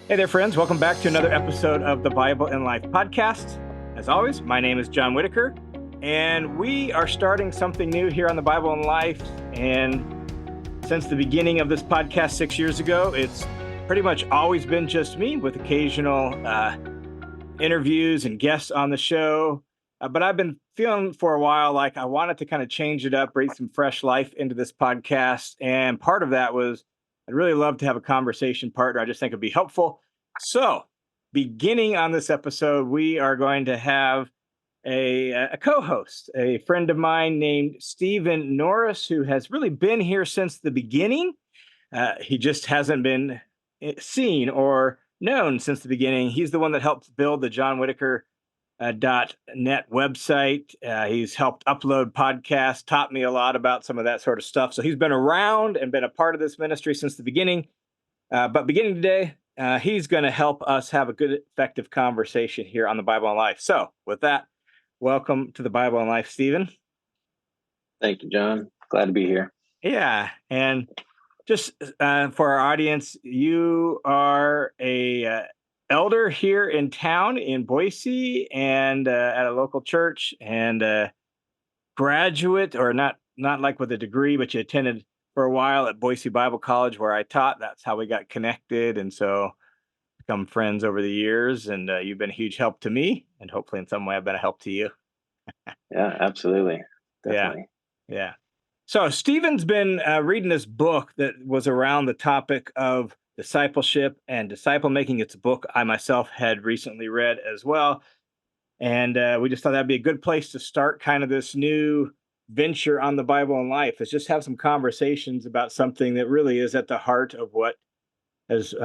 Hey there, friends. Welcome back to another episode of the Bible in Life podcast. As always, my name is John Whitaker, and we are starting something new here on the Bible in Life. And since the beginning of this podcast 6 years ago, it's pretty much always been just me with occasional interviews and guests on the show. But I've been feeling for a while like I wanted to kind of change it up, breathe some fresh life into this podcast. And part of that was I'd really love to have a conversation partner. I just think it'd be helpful. So, beginning on this episode, we are going to have a co-host, a friend of mine named Steven Norris, who has really been here since the beginning. He just hasn't been seen or known since the beginning. He's the one that helped build the John Whitaker .net website. He's helped upload podcasts, taught me a lot about some of that sort of stuff. So he's been around and been a part of this ministry since the beginning. But beginning today, he's going to help us have a good, effective conversation here on the Bible in Life. So with that, welcome to the Bible in Life, Steven. Thank you, John. Glad to be here. Yeah. And just for our audience, you are a elder here in town in Boise and at a local church, and graduate, or not like with a degree, but you attended for a while at Boise Bible College where I taught. That's how we got connected, and so become friends over the years. And you've been a huge help to me, and hopefully in some way I've been a help to you. Yeah, absolutely. Definitely. Yeah. So Stephen's been reading this book that was around the topic of discipleship and disciple making. It's a book I myself had recently read as well. And we just thought that'd be a good place to start kind of this new venture on the Bible in Life, is just have some conversations about something that really is at the heart of what has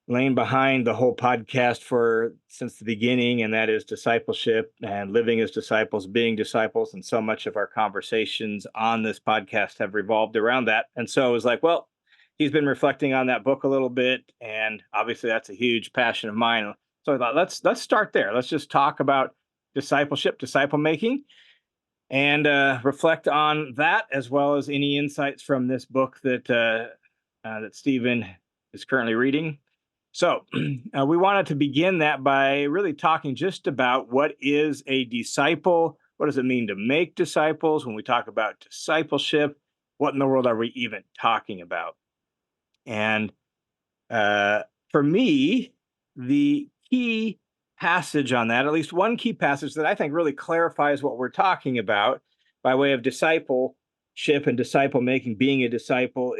lain behind the whole podcast since the beginning, and that is discipleship and living as disciples, being disciples. And so much of our conversations on this podcast have revolved around that. And so it was like, well, he's been reflecting on that book a little bit, and obviously that's a huge passion of mine. So I thought, let's start there. Let's just talk about discipleship, disciple making, and reflect on that, as well as any insights from this book that Stephen is currently reading. So we wanted to begin that by really talking just about what is a disciple. What does it mean to make disciples? When we talk about discipleship, what in the world are we even talking about? And for me, the key passage on that, at least one key passage that I think really clarifies what we're talking about by way of discipleship and disciple making, being a disciple,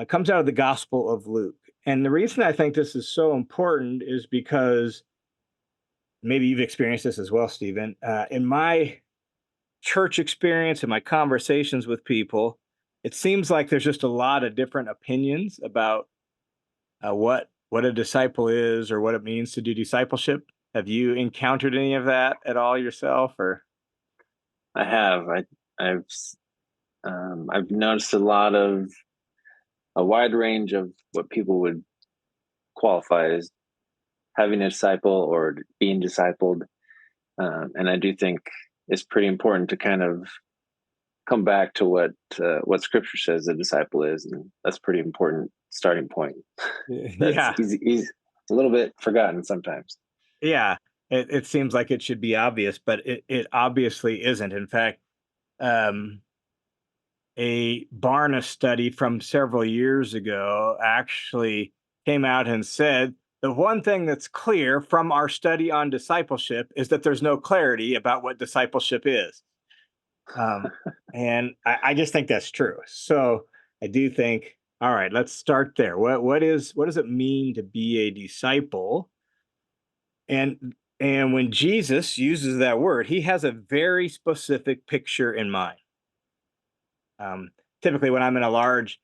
comes out of the Gospel of Luke. And the reason I think this is so important is because maybe you've experienced this as well, Stephen. In my church experience and my conversations with people, it seems like there's just a lot of different opinions about what a disciple is or what it means to do discipleship. Have you encountered any of that at all yourself? Or I have. I've noticed a wide range of what people would qualify as having a disciple or being discipled, and I do think it's pretty important to kind of come back to what Scripture says a disciple is, and that's a pretty important starting point. yeah, He's a little bit forgotten sometimes. yeah. It seems like it should be obvious, but it obviously isn't. In fact, a Barna study from several years ago actually came out and said the one thing that's clear from our study on discipleship is that there's no clarity about what discipleship is. And I just think that's true. So I do think, all right, let's start there. What does it mean to be a disciple? And when Jesus uses that word, he has a very specific picture in mind. Typically, when I'm in a large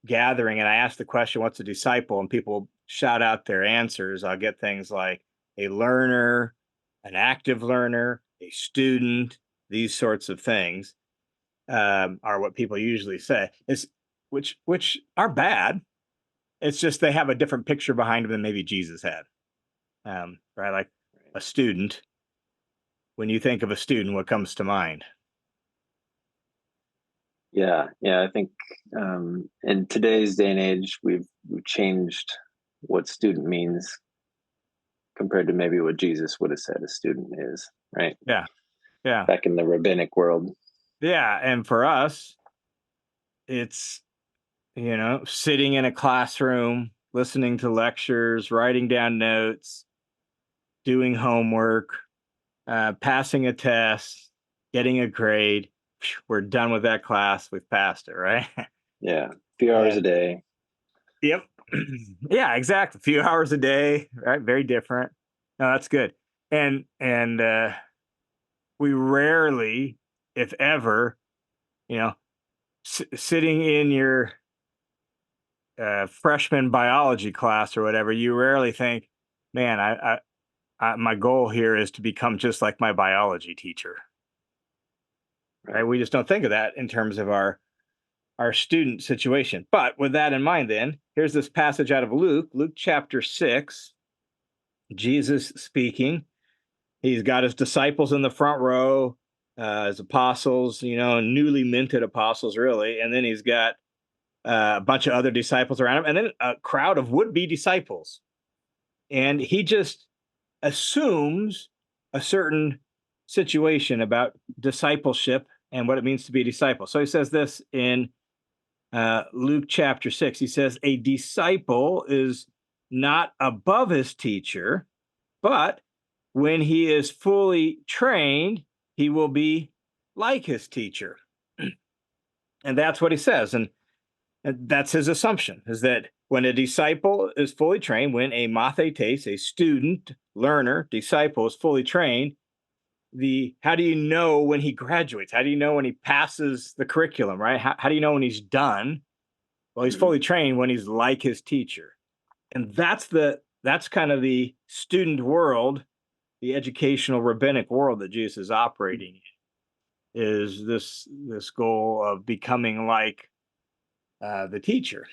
gathering and I ask the question, what's a disciple? And people shout out their answers, I'll get things like a learner, an active learner, a student, these sorts of things are what people usually say, which are bad. It's just they have a different picture behind them than maybe Jesus had. Right? Like a student. When you think of a student, what comes to mind? Yeah. I think in today's day and age, we've changed what student means compared to maybe what Jesus would have said a student is, right? Yeah. Yeah. Back in the rabbinic world. Yeah. And for us, it's, sitting in a classroom, listening to lectures, writing down notes, doing homework, passing a test, getting a grade. We're done with that class. We've passed it, right? Yeah. A few hours a And day. yep. Yeah, exactly. A few hours a day, right? Very different. No, that's good. And we rarely, if ever, you know, sitting in your freshman biology class or whatever, you rarely think, man, my goal here is to become just like my biology teacher, right? Right. We just don't think of that in terms of our student situation. But with that in mind, then here's this passage out of Luke chapter 6, Jesus speaking. He's got his disciples in the front row, his apostles, newly minted apostles, really. And then he's got a bunch of other disciples around him, and then a crowd of would be disciples. And he just assumes a certain situation about discipleship and what it means to be a disciple. So he says this in Luke chapter 6. He says, a disciple is not above his teacher, but when he is fully trained, he will be like his teacher. And that's what he says. And that's his assumption, is that when a disciple is fully trained, when a mathetes, a student, learner, disciple is fully trained, how do you know when he graduates? How do you know when he passes the curriculum, right? How do you know when he's done? Well, he's fully trained when he's like his teacher. And that's kind of the student world, the educational rabbinic world that Jesus is operating in, is this goal of becoming like the teacher.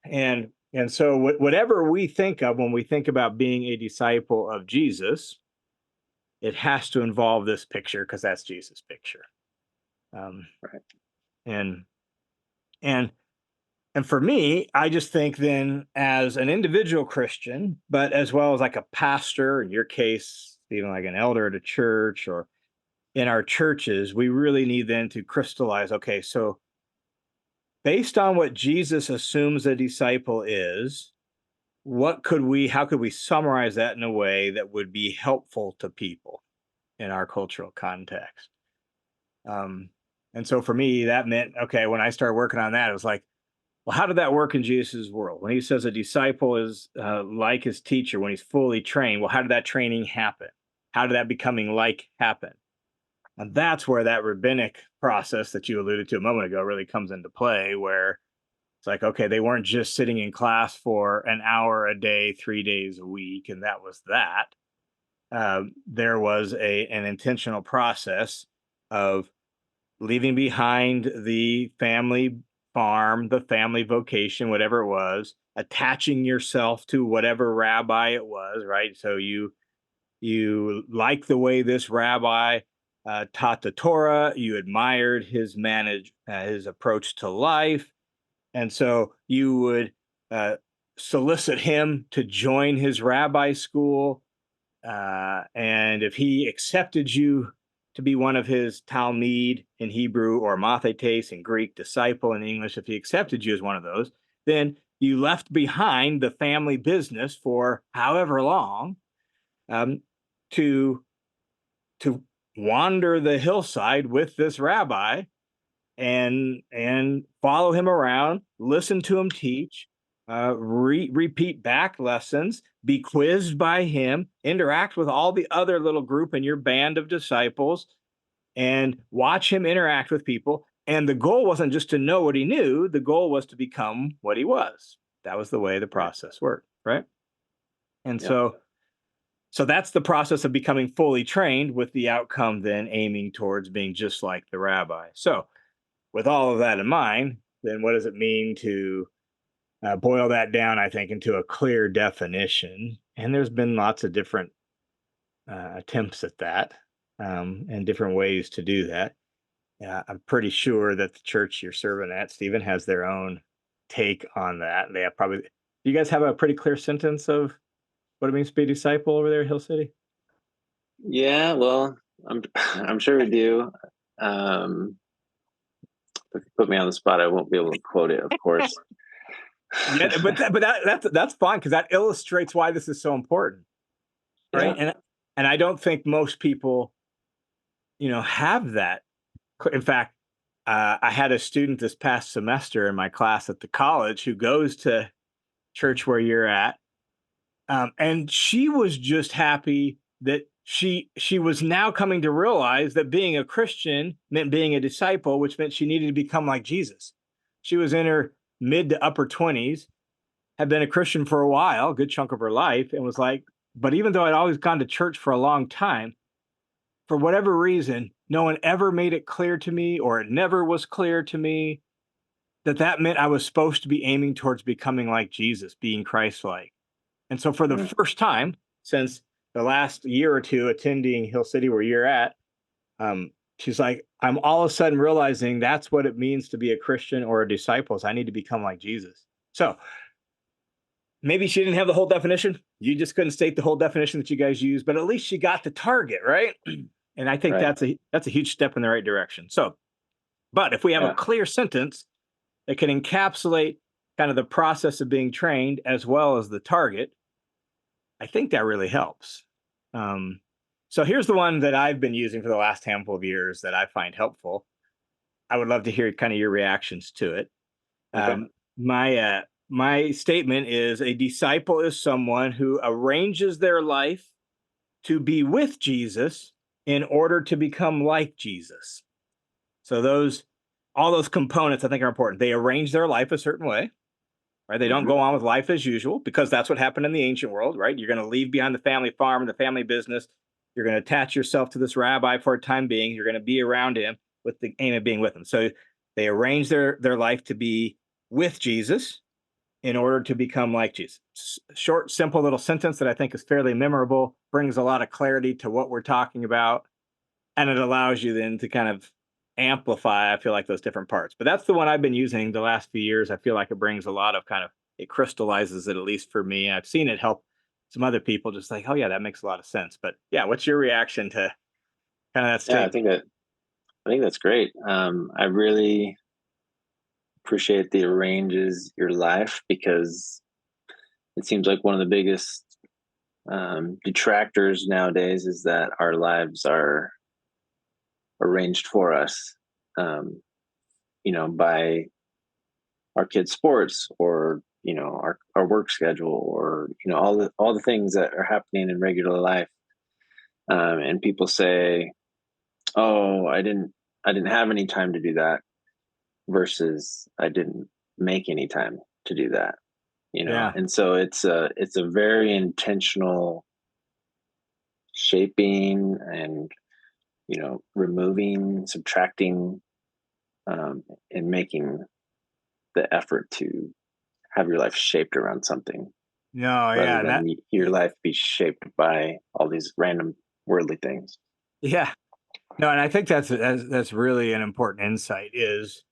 And so whatever we think of when we think about being a disciple of Jesus, it has to involve this picture, because that's Jesus' picture. Um, Right. and and and for me, I just think then, as an individual Christian, but as well as like a pastor, in your case, even like an elder at a church, or in our churches, we really need then to crystallize, okay, so based on what Jesus assumes a disciple is, how could we summarize that in a way that would be helpful to people in our cultural context? Um, and so for me, that meant, okay, when I started working on that, it was like, well, how did that work in Jesus' world? When he says a disciple is like his teacher when he's fully trained, well, how did that training happen? How did that becoming like happen? And that's where that rabbinic process that you alluded to a moment ago really comes into play, where it's like, okay, they weren't just sitting in class for an hour a day, 3 days a week, and that was that. There was an intentional process of leaving behind the family farm, the family vocation, whatever it was, attaching yourself to whatever rabbi it was, right? So you like the way this rabbi taught the Torah, you admired his approach to life, and so you would uh, solicit him to join his rabbi school. And if he accepted you to be one of his Talmud in Hebrew, or Mathetes in Greek, disciple in English, if he accepted you as one of those, then you left behind the family business for however long, um, to to wander the hillside with this rabbi, and follow him around, listen to him teach, repeat back lessons, be quizzed by him, interact with all the other little group in your band of disciples, and watch him interact with people. And the goal wasn't just to know what he knew; the goal was to become what he was. That was the way the Right. process worked, right? And Yep. so that's the process of becoming fully trained, with the outcome then aiming towards being just like the rabbi. So with all of that in mind, then what does it mean to boil that down, I think, into a clear definition? And there's been lots of different attempts at that, and different ways to do that. I'm pretty sure that the church you're serving at, Stephen, has their own take on that. They have probably Do you guys have a pretty clear sentence of what it means to be a disciple over there at Hill City? Yeah, well, I'm sure we do. Um, if you put me on the spot, I won't be able to quote it, of course. Yeah, but that's fine because that illustrates why this is so important, right? Yeah. And I don't think most people, have that. In fact, I had a student this past semester in my class at the college who goes to church where you're at. And she was just happy that she was now coming to realize that being a Christian meant being a disciple, which meant she needed to become like Jesus. She was in her mid to upper 20s, had been a Christian for a while, a good chunk of her life, and was like, but even though I'd always gone to church for a long time, for whatever reason, no one ever made it clear to me, or it never was clear to me that that meant I was supposed to be aiming towards becoming like Jesus, being Christ-like. And so for the Mm. first time since the last year or two attending Hill City where you're at, she's like, I'm all of a sudden realizing that's what it means to be a Christian or a disciple. Is I need to become like Jesus. So maybe she didn't have the whole definition. You just couldn't state the whole definition that you guys use, but at least she got the target, right? And I think Right. that's a huge step in the right direction. So, but if we have a Yeah. clear sentence that can encapsulate kind of the process of being trained as well as the target, I think that really helps. Um, so here's the one that I've been using for the last handful of years that I find helpful. I would love to hear kind of your reactions to it. Okay. My statement is a disciple is someone who arranges their life to be with Jesus in order to become like Jesus. So those all those components I think are important. They arrange their life a certain way, right? They don't Hmm. go on with life as usual because that's what happened in the ancient world, right? You're going to leave behind the family farm, the family business. You're going to attach yourself to this rabbi for a time being. You're going to be around him with the aim of being with him. So they arrange their life to be with Jesus in order to become like Jesus. Short, simple little sentence that I think is fairly memorable, brings a lot of clarity to what we're talking about, and it allows you then to kind of amplify, I feel like, those different parts. But that's the one I've been using the last few years. I feel like it brings a lot of kind of, it crystallizes it, at least for me. I've seen it help some other people, just like, oh yeah, that makes a lot of sense. But yeah, what's your reaction to kind of that Yeah, statement? I think that's great. I really appreciate the arranges your life because it seems like one of the biggest detractors nowadays is that our lives are arranged for us, um, by our kids' sports or our work schedule or all the things that are happening in regular life. And people say, "Oh, I didn't have any time to do that," versus "I didn't make any time to do that." Yeah, And so it's a very intentional shaping and removing, subtracting, and making the effort to have your life shaped around something no, rather yeah, and than that, your life be shaped by all these random worldly things. yeah, no, and I think that's really an important insight is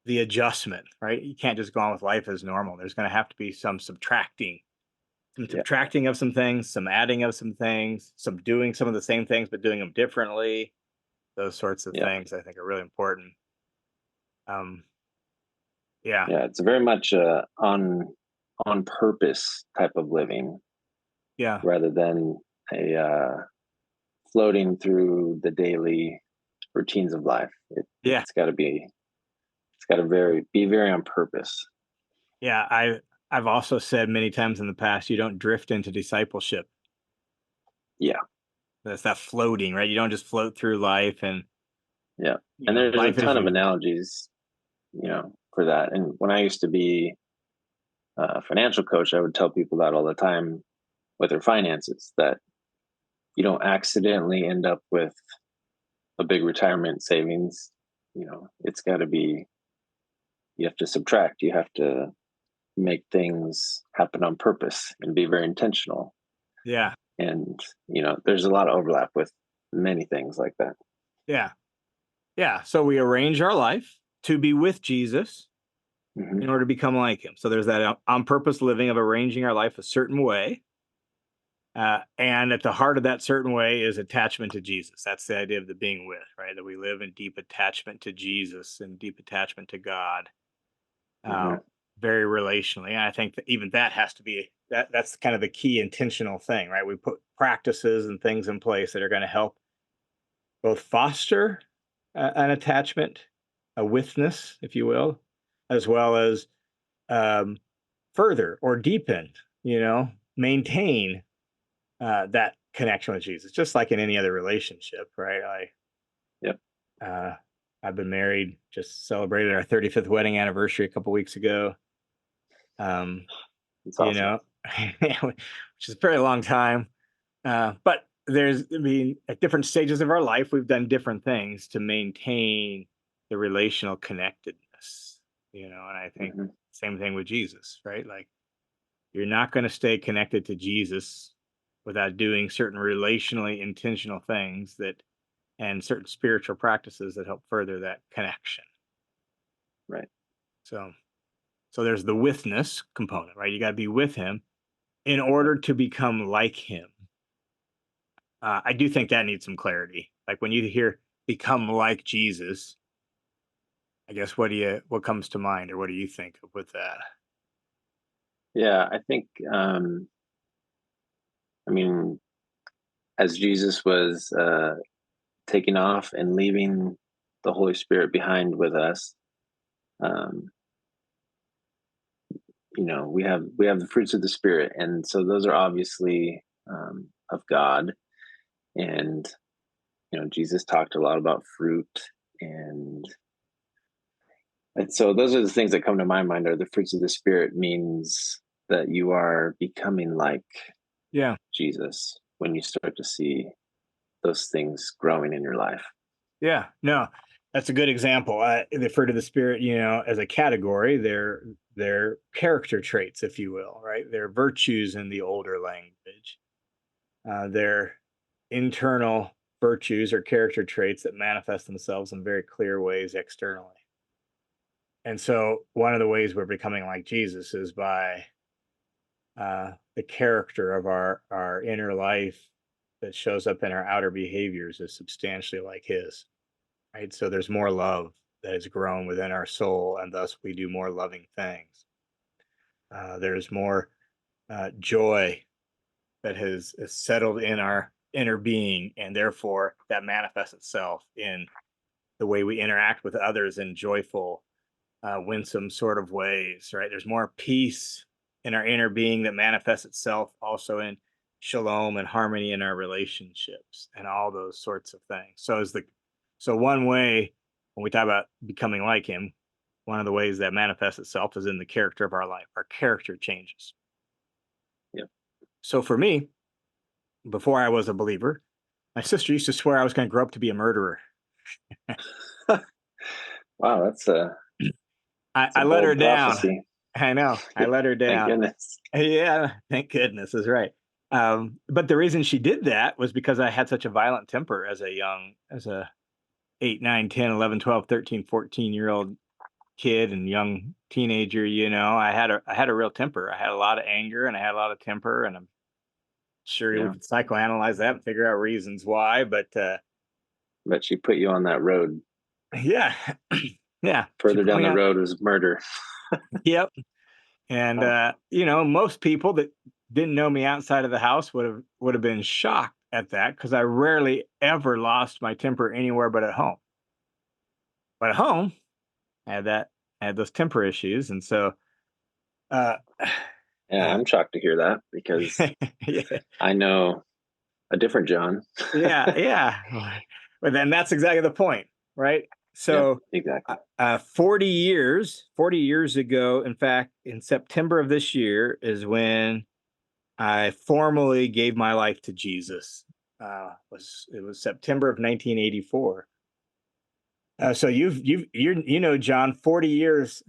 the adjustment, right? You can't just go on with life as normal. There's going to have to be some Yeah, subtracting of some things, some adding of some things, some doing some of the same things but doing them differently. Those sorts of yeah, things I think are really important. Um, yeah, yeah. It's very much on purpose type of living yeah, rather than a floating through the daily routines of life. yeah, It's got to be it's got to be very on purpose. yeah. I've also said many times in the past, you don't drift into discipleship. Yeah, That's that floating, right? You don't just float through life and yeah. And there's a life as ton of usual. analogies, for that. And when I used to be a financial coach, I would tell people that all the time with their finances that you don't accidentally end up with a big retirement savings. It's got to be, you have to subtract, you have to make things happen on purpose and be very intentional. Yeah, And, there's a lot of overlap with many things like that. yeah, yeah. So we arrange our life to be with Jesus Hmm. in order to become like him. So there's that on purpose living of arranging our life a certain way. And at the heart of that certain way is attachment to Jesus. That's the idea of the being with, right? That we live in deep attachment to Jesus and deep attachment to God, uh, Hmm. very relationally. And I think that even that has to be that's kind of the key intentional thing, right? We put practices and things in place that are going to help both foster an attachment, a withness, if you will, as well as um, further or deepen, maintain that connection with Jesus, just like in any other relationship, right? Yep. Uh, I've been married, just celebrated our 35th wedding anniversary a couple weeks ago. Um, It's you awesome. know, which is a very long time. But I mean, at different stages of our life, we've done different things to maintain the relational connectedness, and I think Hmm. same thing with Jesus, right? Like you're not going to stay connected to Jesus without doing certain relationally intentional things and certain spiritual practices that help further that connection. Right. So, so there's the withness component, right? You got to be with him in Yep. order to become like him. I do think that needs some clarity. Like when you hear become like Jesus, I guess what comes to mind or what do you think with that? Yeah, I think, I mean, as Jesus was taking off and leaving the Holy Spirit behind with us, um, we have the fruits of the Spirit, and so those are obviously of God. And Jesus talked a lot about fruit, and so those are the things that come to my mind. Are the fruits of the Spirit means that you are becoming like Yeah. Jesus when you start to see those things growing in your life. Yeah, no, that's a good example. The fruit of the spirit, as a category, they're character traits, if you will, right? They're virtues in the older language. They're internal virtues or character traits that manifest themselves in very clear ways externally. And so, one of the ways we're becoming like Jesus is by the character of our inner life that shows up in our outer behaviors is substantially like His. Right? So there's more love that has grown within our soul, and thus we do more loving things. There's more joy that has settled in our inner being, and therefore that manifests itself in the way we interact with others in joyful, winsome sort of ways, right? There's more peace in our inner being that manifests itself also in shalom and harmony in our relationships and all those sorts of things. So one way when we talk about becoming like him, one of the ways that manifests itself is in the character of our life. Our character changes. Yep. So for me, before I was a believer, my sister used to swear I was going to grow up to be a murderer. Wow, that's a I let her bold down. prophecy. I know. I let her Thank down. goodness. Yeah, thank goodness is right. But the reason she did that was because I had such a violent temper as a 8, 9, 10, 11, 12, 13, 14-year-old kid and young teenager, I had a real temper. I had a lot of anger and I had a lot of temper, and I'm sure we Yeah, could psychoanalyze that and figure out reasons why, but but she put you on that road. yeah. Yeah, she Further put down me the on. road was murder. Yep. And Wow. most people that didn't know me outside of the house would have been shocked at that because I rarely ever lost my temper anywhere but at home. But at home, I had those temper issues, and so uh, Yeah, uh I'm shocked to hear that because yeah, I know a different John. yeah. But then that's exactly the point, right? Yep, So, exactly. 40 years ago, in fact, in September of this year is when I formally gave my life to Jesus. It was September of 1984. So John, 40 years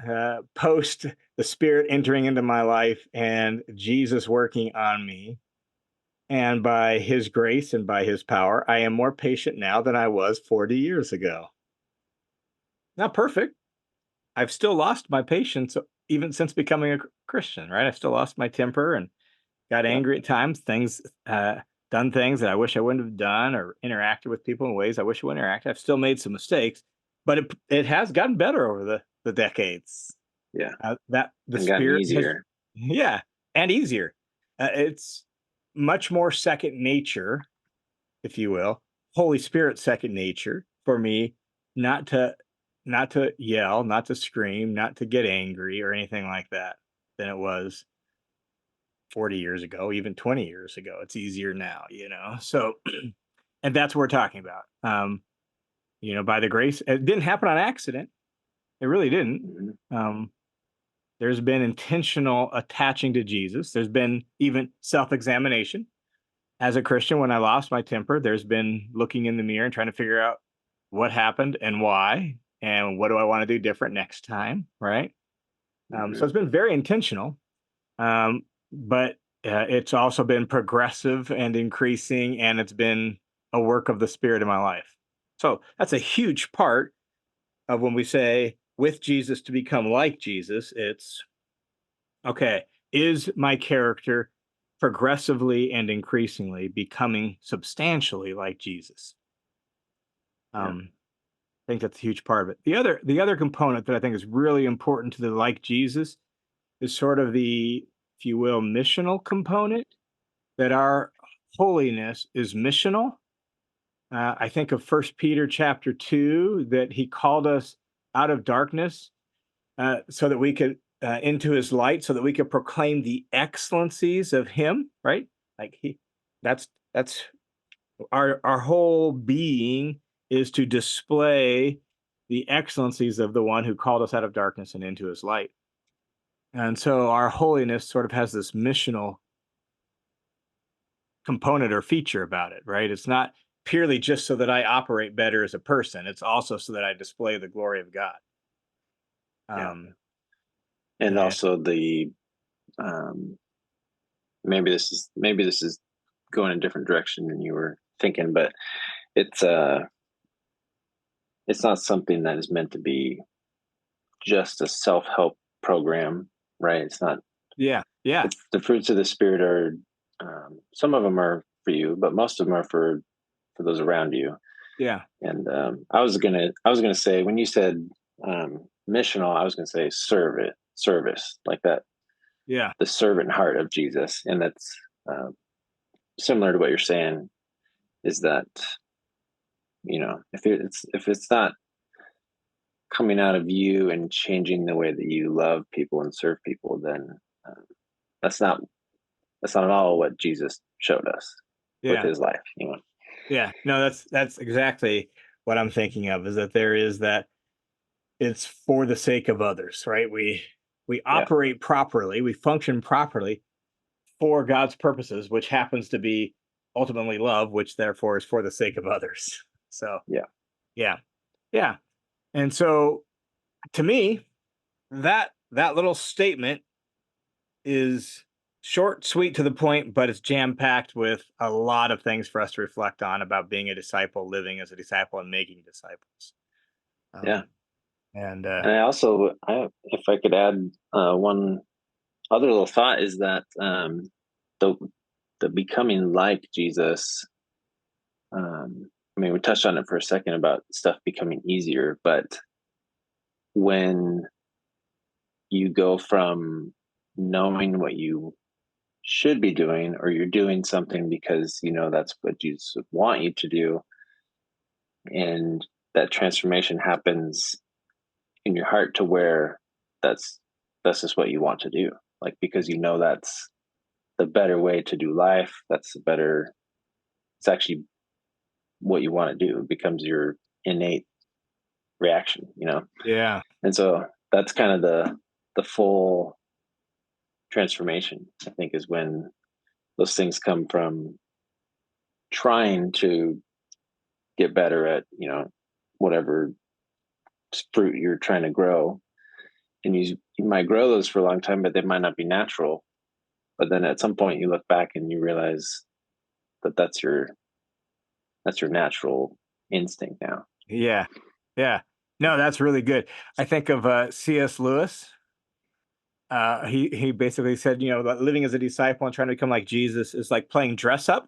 post the Spirit entering into my life and Jesus working on me, and by His grace and by His power, I am more patient now than I was 40 years ago. Not perfect, I've still lost my patience even since becoming a Christian, right? I've still lost my temper and got Yeah. angry at times, done things that I wish I wouldn't have done, or interacted with people in ways I wish I wouldn't interact. I've still made some mistakes, but it has gotten better over the decades. Yeah. That the And gotten spirit has, easier. yeah, and easier. It's much more second nature, if you will, Holy Spirit second nature for me, not to not to yell, not to scream, not to get angry or anything like that than it was 40 years ago, even 20 years ago. It's easier now, you know. So and that's what we're talking about. By the grace, it didn't happen on accident. It really didn't. Mhm. Um, there's been intentional attaching to Jesus. There's been even self-examination. As a Christian, when I lost my temper, there's been looking in the mirror and trying to figure out what happened and why, and what do I want to do different next time, right? So Mhm. it's been very intentional, but it's also been progressive and increasing, and it's been a work of the Spirit in my life. So that's a huge part of when we say with Jesus to become like Jesus. It's okay, is my character progressively and increasingly becoming substantially like Jesus? Yeah. I think that's a huge part of it. The other component that I think is really important to the like Jesus is sort of the, if you will, missional component, that our holiness is missional. I think of First Peter chapter 2, that he called us out of darkness, so that we could into his light, so that we could proclaim the excellencies of him, right? Like that's our whole being is to display the excellencies of the one who called us out of darkness and into his light. And so our holiness sort of has this missional component or feature about it, right? It's not purely just so that I operate better as a person. It's also so that I display the glory of God. Yeah. Um, And and also the um maybe this is going a different direction than you were thinking, but it's uh it's not something that is meant to be just a self-help program, right? It's not. yeah, yeah, It's the fruits of the spirit are, some of them are for you, but most of them are for those around you. yeah, And I was gonna say when you said missional, I was gonna say service like that, yeah, the servant heart of Jesus, and that's uh, similar to what you're saying. Is that, if it's not coming out of you and changing the way that you love people and serve people, then uh, that's not that's not at all what Jesus showed us with yeah. his life. Yeah, no, that's exactly what I'm thinking of, is that there is that it's for the sake of others, right? We Yeah, operate properly, we function properly for God's purposes, which happens to be ultimately love, which therefore is for the sake of others. So, yeah, yeah. Yeah. And so to me, that little statement is short, sweet, to the point, but it's jam packed with a lot of things for us to reflect on about being a disciple, living as a disciple, and making disciples. yeah. Um, and And if I could add one other little thought, is that the the becoming like Jesus. I mean, we touched on it for a second about stuff becoming easier, but when you go from knowing what you should be doing, or you're doing something because that's what Jesus would want you to do, and that transformation happens in your heart to where that's that's just what you want to do, like because that's the better way to do life. That's the better. It's actually what you want to do. It becomes your innate reaction. yeah, And so that's kind of the full transformation, I think, is when those things come from trying to get better at whatever fruit you're trying to grow, and you might grow those for a long time, but they might not be natural. But then at some point you look back and you realize that that's your natural instinct now. yeah, yeah. No, that's really good. I think of C.S. Lewis. He basically said, that living as a disciple and trying to become like Jesus is like playing dress up.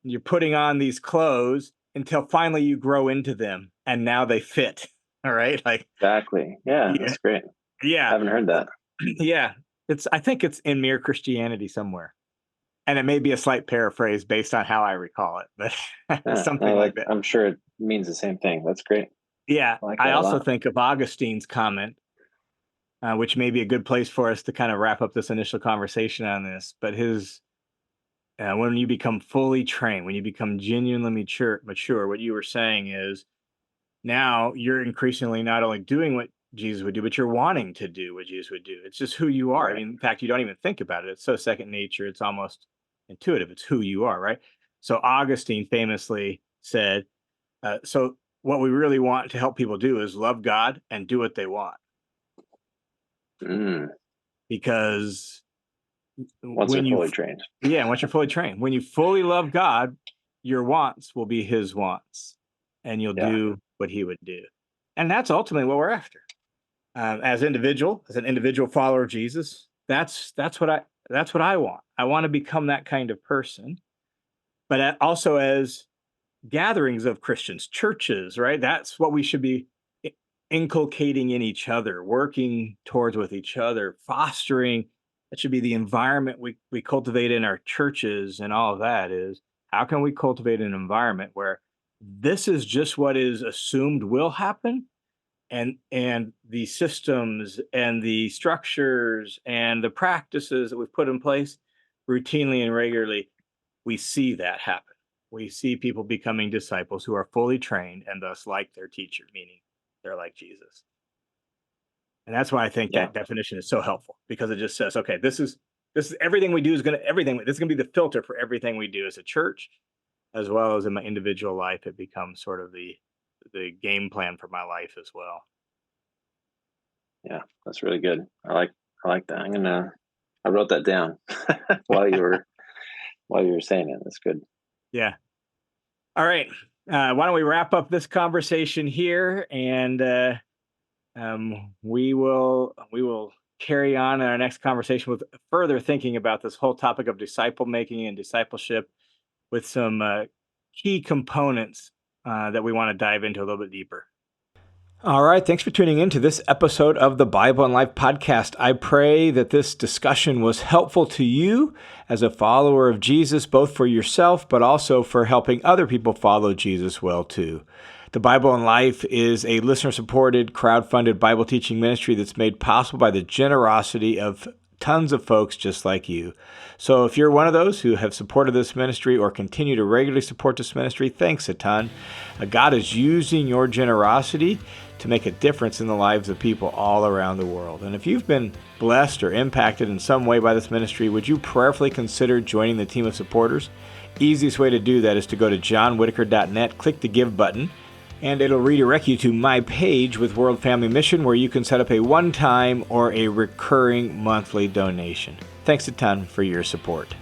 You're putting on these clothes until finally you grow into them, and now they fit. All right, like Exactly. Yeah, yeah, that's great. yeah, Haven't heard well, that. yeah. I think it's in Mere Christianity somewhere, and it may be a slight paraphrase based on how I recall it, but Yeah, something no, like like that. I'm sure it means the same thing. That's great. Yeah, I like I that a also lot. think of Augustine's comment, which may be a good place for us to kind of wrap up this initial conversation on this. But his when you become fully trained, when you become genuinely mature, what you were saying is now you're increasingly not only doing what Jesus would do, but you're wanting to do what Jesus would do. It's just who you are. I Right. mean, in fact, you don't even think about it. It's so second nature. It's almost intuitive. It's who you are, right? So Augustine famously said, "So what we really want to help people do is love God and do what they want, Mm. because Once they're when you, fully trained. yeah, once you're fully trained, when you fully love God, your wants will be His wants, and you'll Yeah. do what He would do, and that's ultimately what we're after." As an individual follower of Jesus, that's what I want. I want to become that kind of person, but also as gatherings of Christians, churches, right? That's what we should be inculcating in each other, working towards with each other, fostering. That should be the environment we cultivate in our churches, and all of that is how can we cultivate an environment where this is just what is assumed will happen, and the systems and the structures and the practices that we've put in place routinely and regularly, we see that happen. We see people becoming disciples who are fully trained and thus like their teacher, meaning they're like Jesus. And that's why I think Yeah. that definition is so helpful, because it just says, okay, this is everything we do is going to everything. This is going to be the filter for everything we do as a church, as well as in my individual life. It becomes sort of the game plan for my life as well. Yeah. That's really good. I like that. I wrote that down while you were saying it. That's good. Yeah. All right. Why don't we wrap up this conversation here, and we will carry on in our next conversation with further thinking about this whole topic of disciple making and discipleship, with some key components that we want to dive into a little bit deeper. All right. Thanks for tuning in to this episode of the Bible and Life podcast. I pray that this discussion was helpful to you as a follower of Jesus, both for yourself, but also for helping other people follow Jesus well too. The Bible and Life is a listener-supported, crowd-funded Bible teaching ministry that's made possible by the generosity of tons of folks just like you. So if you're one of those who have supported this ministry or continue to regularly support this ministry, thanks a ton. God is using your generosity to make a difference in the lives of people all around the world. And if you've been blessed or impacted in some way by this ministry, would you prayerfully consider joining the team of supporters? Easiest way to do that is to go to johnwhitaker.net, click the Give button, and it'll redirect you to my page with World Family Mission, where you can set up a one-time or a recurring monthly donation. Thanks a ton for your support.